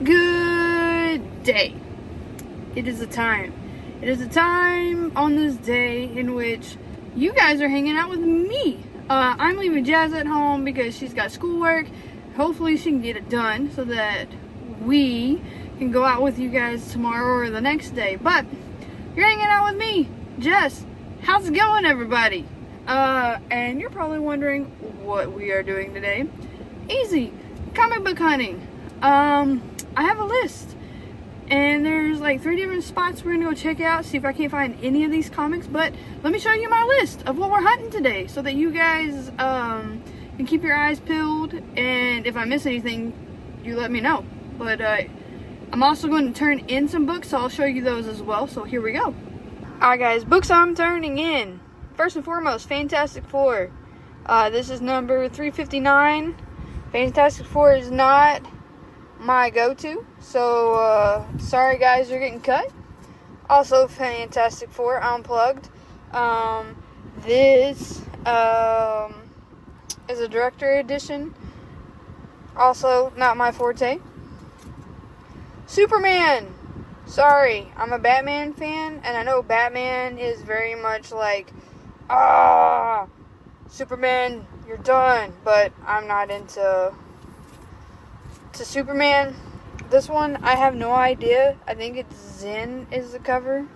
Good day. It is a time. It is a time on this day in which you guys are hanging out with me. I'm leaving Jazz at home because she's got schoolwork. Hopefully she can get it done so that we can go out with you guys tomorrow or the next day. But you're hanging out with me, Jess. How's it going, everybody? And you're probably wondering what we are doing today. Easy. Comic book hunting. I have a list, and there's like 3 different spots we're gonna go check out, see if I can't find any of these comics. But let me show you my list of what we're hunting today so that you guys can keep your eyes peeled, and if I miss anything, you let me know. But I'm also going to turn in some books, so I'll show you those as well. So here we go. Alright guys, books I'm turning in. First and foremost, Fantastic Four. This is number 359. Fantastic Four is not my go-to, so sorry guys, you're getting cut. Also, Fantastic Four Unplugged. This is a director edition. Also, not my forte. Superman. Sorry, I'm a Batman fan, and I know Batman is very much like, Superman, you're done. But I'm not into Superman. This one, I have no idea. I think it's Zen is the cover.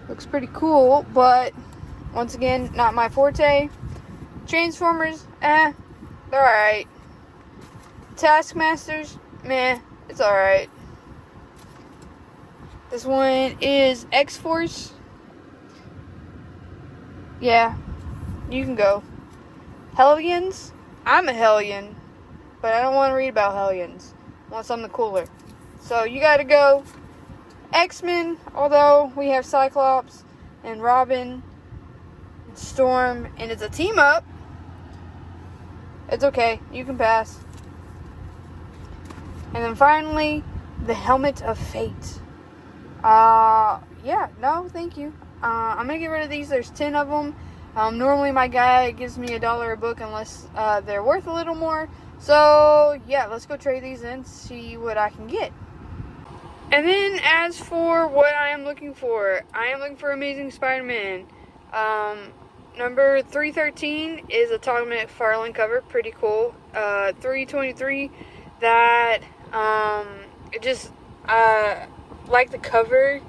Looks pretty cool, but once again, not my forte. Transformers, they're alright. Taskmasters, meh, it's alright. This one is X-Force. Yeah, you can go. Hellions, I'm a Hellion, but I don't want to read about Hellions. I want something cooler. So you gotta go X-Men, although we have Cyclops and Robin and Storm, and it's a team up. It's okay, you can pass. And then finally, the Helmet of Fate. Yeah, no, thank you. I'm gonna get rid of these. There's 10 of them. Normally my guy gives me $1 a book unless they're worth a little more. So yeah, let's go trade these in, see what I can get. And then as for what I am looking for Amazing Spider-Man. Number 313 is a Todd McFarlane cover, pretty cool. 323, that like the cover.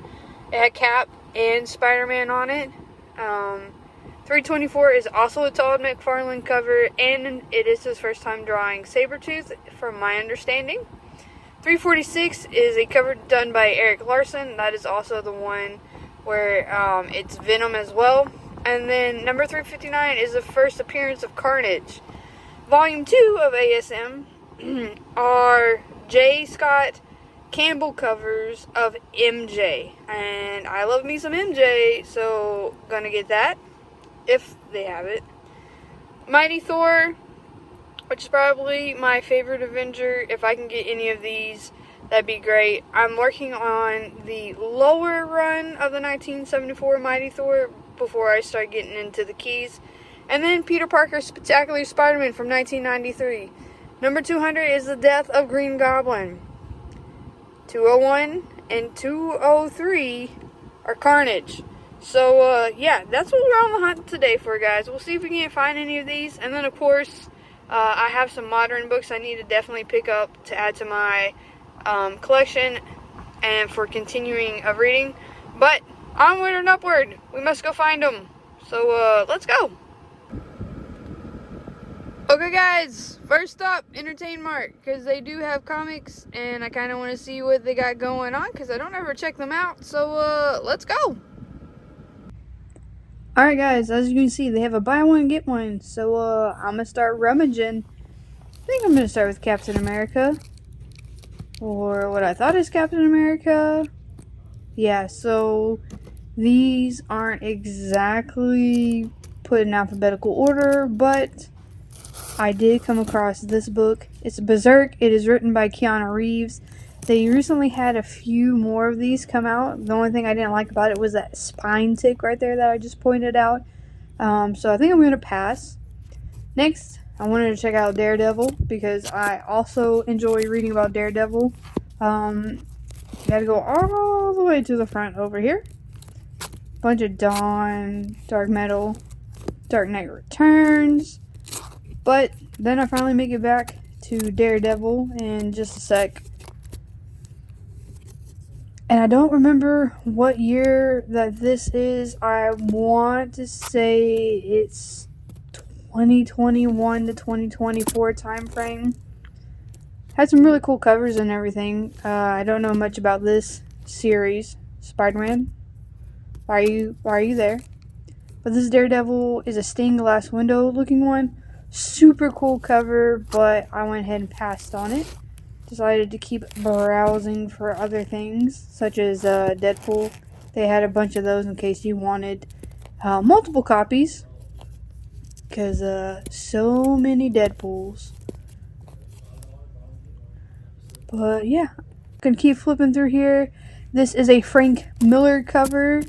It had Cap and Spider-Man on it. 324 is also a Todd McFarlane cover, and it is his first time drawing Sabretooth, from my understanding. 346 is a cover done by Eric Larson. That is also the one where it's Venom as well. And then number 359 is the first appearance of Carnage. Volume 2 of ASM are J. Scott Campbell covers of MJ. And I love me some MJ, so gonna get that if they have it. Mighty Thor, which is probably my favorite Avenger. If I can get any of these, that'd be great. I'm working on the lower run of the 1974 Mighty Thor before I start getting into the keys. And then Peter Parker's Spectacular Spider-Man from 1993. Number 200 is The Death of Green Goblin. 201 and 203 are Carnage. So, yeah, that's what we're on the hunt today for, guys. We'll see if we can't find any of these. And then, of course, I have some modern books I need to definitely pick up to add to my collection and for continuing of reading. But onward and upward, we must go find them. So, let's go. Okay, guys, first up, Entertain Mart, because they do have comics, and I kind of want to see what they got going on, because I don't ever check them out. So, let's go. Alright guys, as you can see, they have a buy one, get one. So, I'm gonna start rummaging. I think I'm gonna start with Captain America. Or what I thought is Captain America. Yeah, so these aren't exactly put in alphabetical order, but I did come across this book. It's Berserk. It is written by Keanu Reeves. They recently had a few more of these come out. The only thing I didn't like about it was that spine tick right there that I just pointed out. So I think I'm going to pass. Next, I wanted to check out Daredevil because I also enjoy reading about Daredevil. You gotta go all the way to the front over here. Bunch of Dawn, Dark Metal, Dark Knight Returns. But then I finally make it back to Daredevil in just a sec. And I don't remember what year that this is. I want to say it's 2021 to 2024 time frame. Had some really cool covers and everything. I don't know much about this series. Spider-Man, why are you there? But this Daredevil is a stained glass window looking one. Super cool cover, but I went ahead and passed on it. Decided to keep browsing for other things, such as Deadpool. They had a bunch of those in case you wanted multiple copies. Because so many Deadpools. But yeah, gonna keep flipping through here. This is a Frank Miller cover.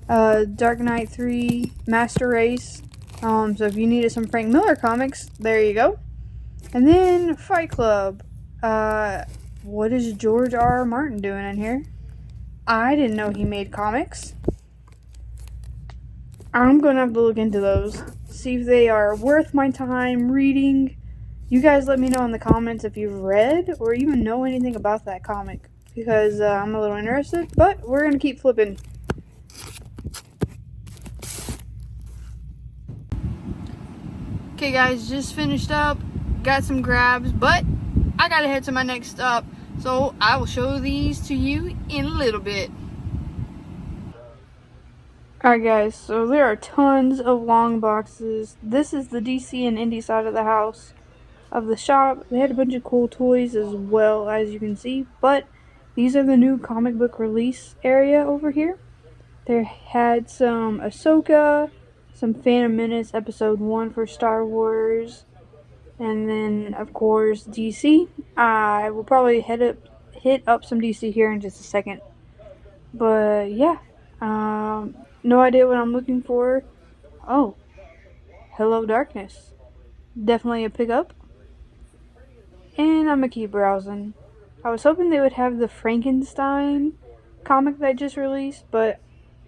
Dark Knight 3 Master Race. So if you needed some Frank Miller comics, there you go. And then Fight Club. What is George R. Martin doing in here? I didn't know he made comics. I'm gonna have to look into those. See if they are worth my time reading. You guys let me know in the comments if you've read or even know anything about that comic. Because I'm a little interested. But we're gonna keep flipping. Okay guys, just finished up. Got some grabs, but I gotta head to my next stop, so I will show these to you in a little bit. Alright guys, so there are tons of long boxes. This is the DC and Indie side of the house of the shop. They had a bunch of cool toys as well, as you can see, but these are the new comic book release area over here. They had some Ahsoka, some Phantom Menace Episode 1 for Star Wars, and then, of course, DC. I will probably hit up some DC here in just a second. But, yeah. No idea what I'm looking for. Oh. Hello, Darkness. Definitely a pickup. And I'm going to keep browsing. I was hoping they would have the Frankenstein comic that I just released, but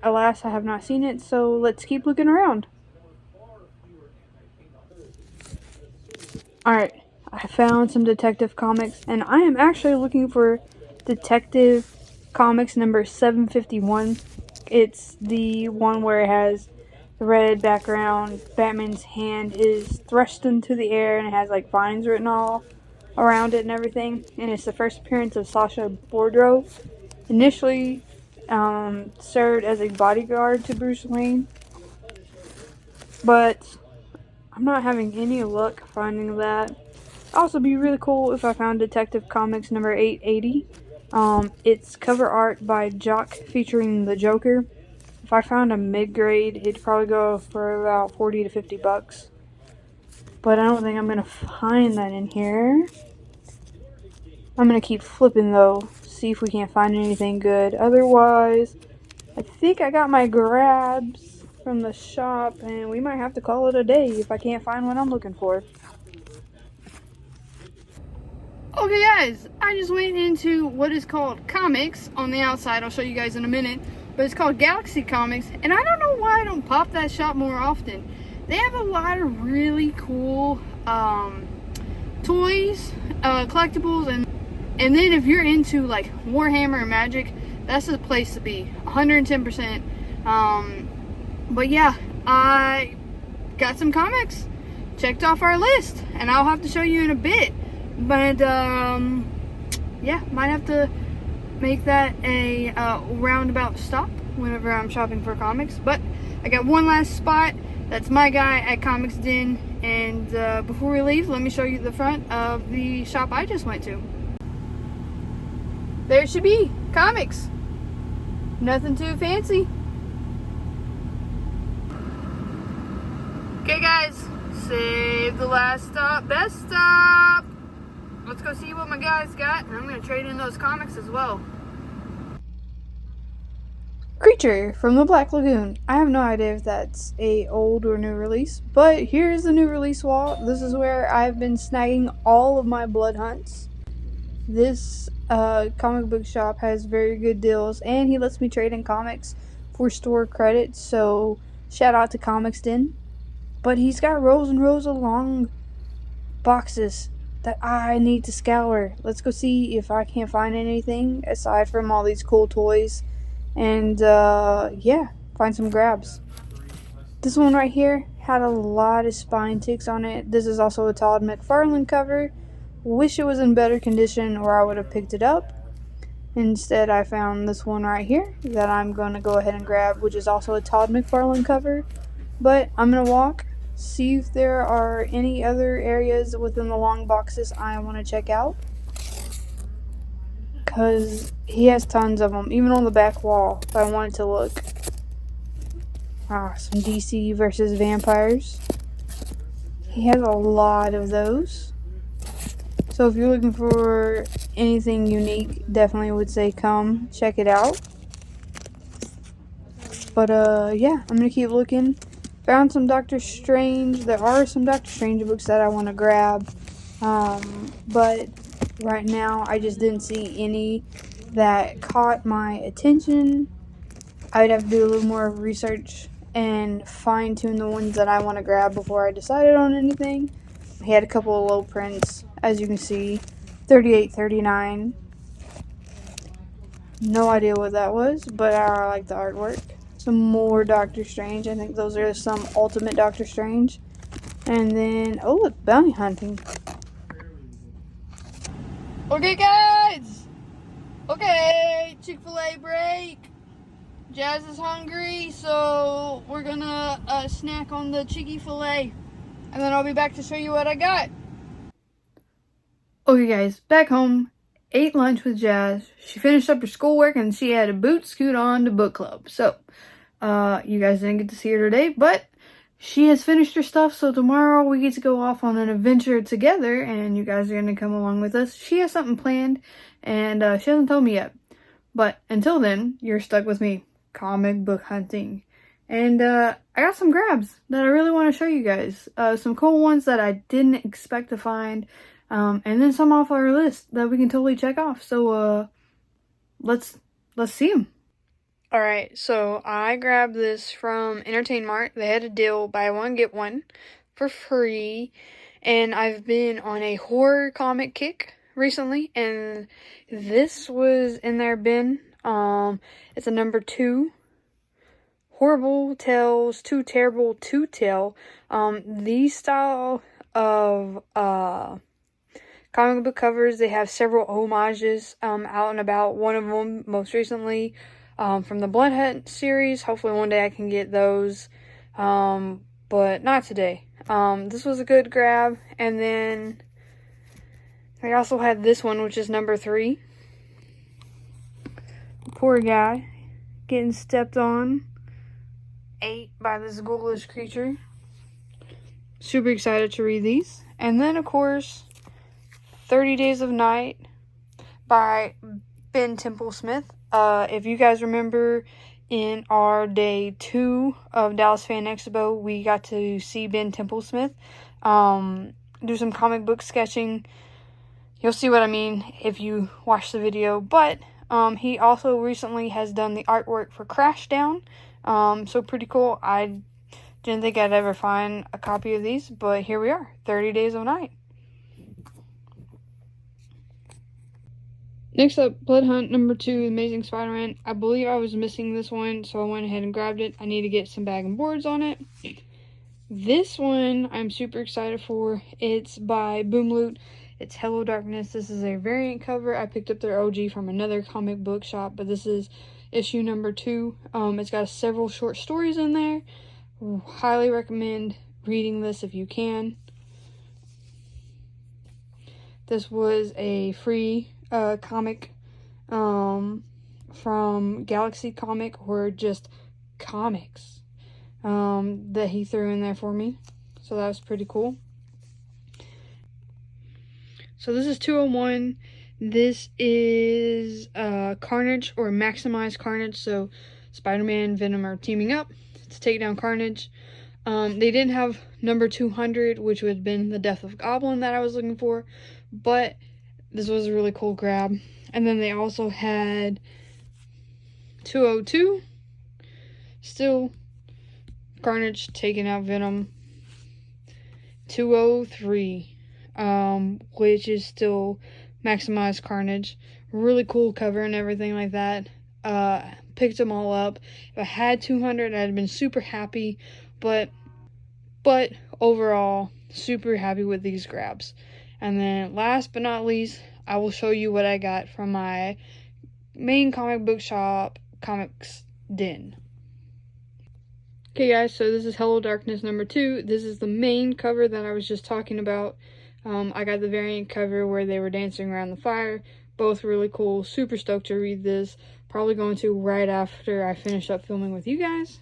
alas, I have not seen it, so let's keep looking around. Alright, I found some Detective Comics, and I am actually looking for Detective Comics number 751. It's the one where it has the red background, Batman's hand is thrust into the air, and it has like vines written all around it and everything. And it's the first appearance of Sasha Bordeaux. Initially served as a bodyguard to Bruce Wayne, but I'm not having any luck finding that. It'd also be really cool if I found Detective Comics number 880. It's cover art by Jock featuring the Joker. If I found a mid-grade, it'd probably go for about 40 to 50 bucks. But I don't think I'm going to find that in here. I'm going to keep flipping though, see if we can't find anything good. Otherwise, I think I got my grabs from the shop, and we might have to call it a day if I can't find what I'm looking for. Okay guys, I just went into what is called comics on the outside. I'll show you guys in a minute, but it's called Galaxy Comics, and I don't know why I don't pop that shop more often. They have a lot of really cool toys, collectibles, and then if you're into like Warhammer and Magic, that's the place to be, 110%. But yeah, I got some comics checked off our list, and I'll have to show you in a bit. But yeah, might have to make that a roundabout stop whenever I'm shopping for comics. But I got one last spot. That's my guy at Comics Den. And before we leave, let me show you the front of the shop I just went to. There should be comics. Nothing too fancy. Okay guys, save the last stop, best stop. Let's go see what my guys got, and I'm going to trade in those comics as well. Creature from the Black Lagoon. I have no idea if that's a old or new release, but here's the new release wall. This is where I've been snagging all of my blood hunts. This comic book shop has very good deals, and he lets me trade in comics for store credits, so shout out to Comics Den. But he's got rows and rows of long boxes that I need to scour. Let's go see if I can't find anything aside from all these cool toys. And yeah, find some grabs. This one right here had a lot of spine ticks on it. This is also a Todd McFarlane cover. Wish it was in better condition or I would have picked it up. Instead, I found this one right here that I'm going to go ahead and grab, which is also a Todd McFarlane cover. But I'm going to walk, see if there are any other areas within the long boxes I want to check out. Because he has tons of them, even on the back wall, if I wanted to look. Some DC versus vampires. He has a lot of those. So if you're looking for anything unique, definitely would say come check it out. But yeah, I'm gonna keep looking. Found some Doctor Strange. There are some Doctor Strange books that I want to grab. But right now I just didn't see any that caught my attention. I'd have to do a little more research and fine tune the ones that I want to grab before I decided on anything. He had a couple of low prints, as you can see, 38.39. No idea what that was, but I like the artwork. Some more Doctor Strange. I think those are some Ultimate Doctor Strange. And then, oh look, bounty hunting. Okay, guys. Okay, Chick-fil-A break. Jazz is hungry, so we're gonna snack on the Chicky-fil-A. And then I'll be back to show you what I got. Okay guys, back home, ate lunch with Jazz. She finished up her schoolwork and she had a boot scoot on to book club. So, you guys didn't get to see her today, but she has finished her stuff. So tomorrow we get to go off on an adventure together and you guys are going to come along with us. She has something planned and she hasn't told me yet. But until then, you're stuck with me, comic book hunting. And I got some grabs that I really want to show you guys. Some cool ones that I didn't expect to find. And then some off our list that we can totally check off. So let's see them. Alright, so I grabbed this from Entertain Mart. They had a deal, buy one get one for free. And I've been on a horror comic kick recently, and this was in their bin. It's a number 2. Horrible Tales, Too Terrible to Tell. These style of comic book covers, they have several homages out and about. One of them most recently from the Blood Hunt series. Hopefully one day I can get those, but not today. This was a good grab. And then I also had this one, which is number 3. Poor guy getting stepped on, ate by this ghoulish creature. Super excited to read these. And then of course 30 Days of Night by Ben Templesmith. If you guys remember, in our day 2 of Dallas Fan Expo, we got to see Ben Templesmith do some comic book sketching. You'll see what I mean if you watch the video. But he also recently has done the artwork for Crashdown. So pretty cool. I didn't think I'd ever find a copy of these, but here we are, 30 Days of Night. Next up, Blood Hunt number 2, Amazing Spider-Man. I believe I was missing this one, so I went ahead and grabbed it. I need to get some bag and boards on it. This one I'm super excited for. It's by Boom Loot. It's Hello Darkness. This is a variant cover. I picked up their OG from another comic book shop, but this is issue number 2. It's got several short stories in there. Highly recommend reading this if you can. This was a free comic from Galaxy Comic, or just comics, that he threw in there for me. So that was pretty cool. So this is 201. This is Carnage, or Maximize Carnage. So Spider-Man, Venom are teaming up to take down Carnage. They didn't have number 200, which would have been the Death of Goblin that I was looking for, but this was a really cool grab. And then they also had 202, still Carnage taking out Venom. 203, which is still Maximized Carnage. Really cool cover and everything like that. Picked them all up. If I had 200, I'd have been super happy, but overall, super happy with these grabs. And then last but not least, I will show you what I got from my main comic book shop, Comics Den. Okay guys, so this is Hello Darkness number 2. This is the main cover that I was just talking about. I got the variant cover where they were dancing around the fire. Both really cool. Super stoked to read this. Probably going to right after I finish up filming with you guys.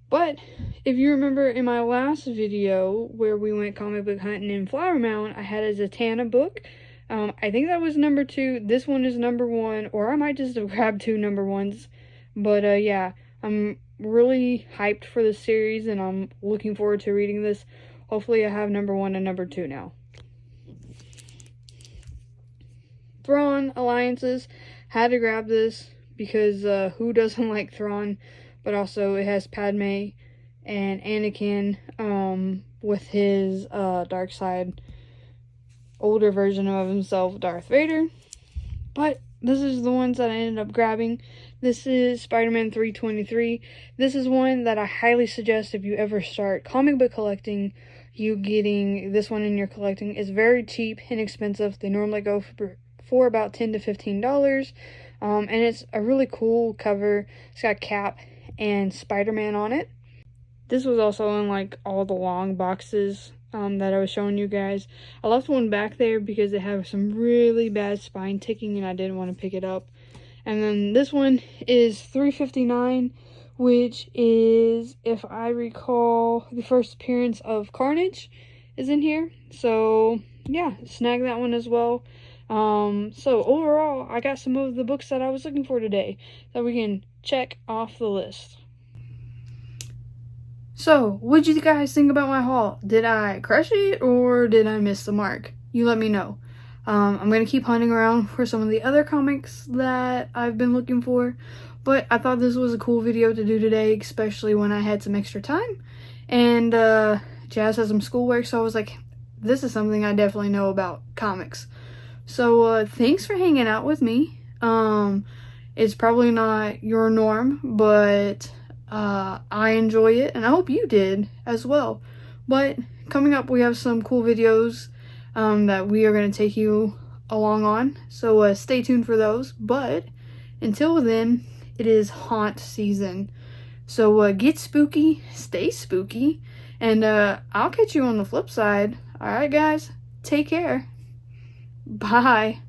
But if you remember in my last video where we went comic book hunting in Flower Mound, I had a Zatanna book. I think that was number 2. This one is number 1, or I might just have grabbed 2 number 1s. But yeah, I'm really hyped for this series and I'm looking forward to reading this. Hopefully I have number 1 and number 2 now. Thrawn Alliances, had to grab this because who doesn't like Thrawn? But also it has Padme and Anakin with his dark side, older version of himself, Darth Vader. But this is the ones that I ended up grabbing. This is Spider-Man 323. This is one that I highly suggest if you ever start comic book collecting, you getting this one in your collecting. It's very cheap, inexpensive. They normally go for about $10 to $15. And it's a really cool cover. It's got Cap and Spider-Man on it. This was also in like all the long boxes that I was showing you guys. I left one back there because they have some really bad spine ticking and I didn't want to pick it up. And then this one is $3.59, which is, if I recall, the first appearance of Carnage is in here. So yeah, snag that one as well. So overall, I got some of the books that I was looking for today that we can check off the list. So, what'd you guys think about my haul? Did I crush it or did I miss the mark? You let me know. I'm going to keep hunting around for some of the other comics that I've been looking for, but I thought this was a cool video to do today, especially when I had some extra time, and Jazz has some schoolwork, so I was like, this is something I definitely know about comics. So, thanks for hanging out with me. It's probably not your norm, but I enjoy it, and I hope you did as well. But coming up, we have some cool videos that we are going to take you along on, so stay tuned for those. But until then, it is haunt season, so get spooky, stay spooky, and I'll catch you on the flip side. Alright guys, take care, bye.